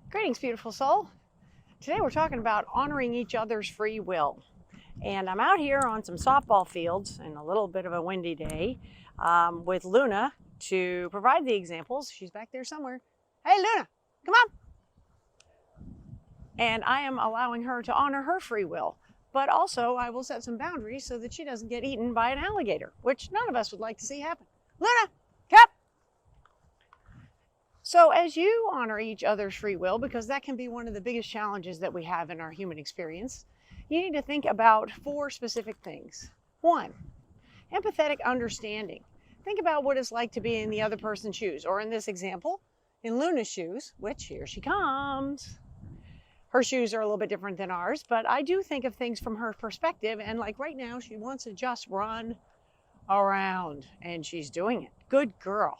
Greetings, beautiful soul. Today we're talking about honoring each other's free will. And I'm out here on some softball fields in a little bit of a windy day with Luna to provide the examples. She's back there somewhere. Hey, Luna, come on. And I am allowing her to honor her free will. But also, I will set some boundaries so that she doesn't get eaten by an alligator, which none of us would like to see happen. Luna, come! So as you honor each other's free will, because that can be one of the biggest challenges that we have in our human experience, you need to think about 4 specific things. 1, empathetic understanding. Think about what it's like to be in the other person's shoes, or in this example, in Luna's shoes, which here she comes. Her shoes are a little bit different than ours, but I do think of things from her perspective, and like right now, she wants to just run around, and she's doing it. Good girl.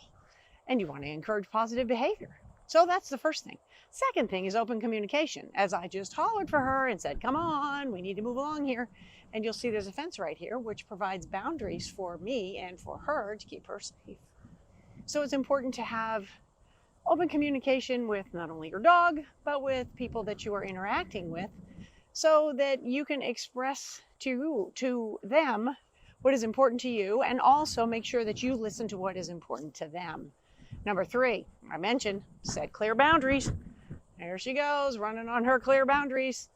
And you want to encourage positive behavior. So that's the first thing. Second thing is open communication. As I just hollered for her and said, come on, we need to move along here. And you'll see there's a fence right here, which provides boundaries for me and for her to keep her safe. So it's important to have open communication with not only your dog, but with people that you are interacting with, so that you can express to them what is important to you, and also make sure that you listen to what is important to them. Number 3, I mentioned, set clear boundaries. There she goes, running on her clear boundaries.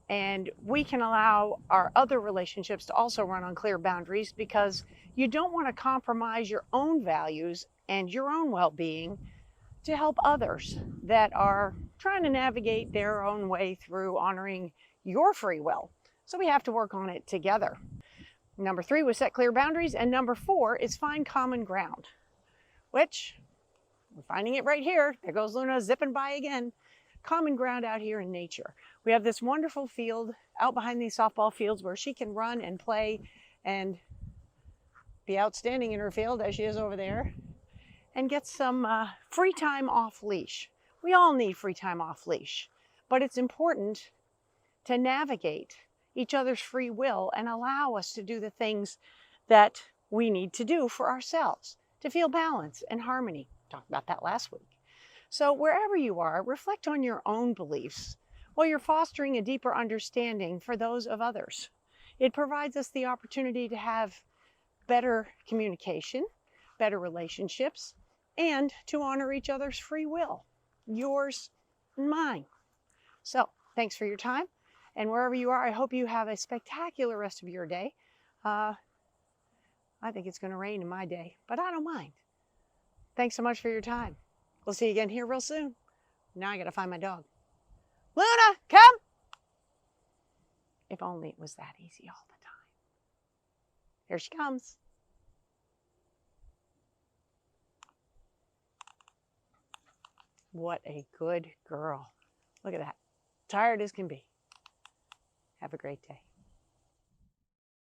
And we can allow our other relationships to also run on clear boundaries, because you don't want to compromise your own values and your own well-being to help others that are trying to navigate their own way through honoring your free will. So we have to work on it together. Number 3 was set clear boundaries, and number 4 is find common ground, which we're finding it right here. There goes Luna zipping by again. Common ground out here in nature. We have this wonderful field out behind these softball fields where she can run and play and be outstanding in her field, as she is over there, and get some free time off leash. We all need free time off leash, but it's important to navigate each other's free will and allow us to do the things that we need to do for ourselves to feel balance and harmony. Talked about that last week. So wherever you are, reflect on your own beliefs while you're fostering a deeper understanding for those of others. It provides us the opportunity to have better communication, better relationships, and to honor each other's free will, yours and mine. So thanks for your time. And wherever you are, I hope you have a spectacular rest of your day. I think it's going to rain in my day, but I don't mind. Thanks so much for your time. We'll see you again here real soon. Now I got to find my dog. Luna, come! If only it was that easy all the time. Here she comes. What a good girl. Look at that. Tired as can be. Have a great day.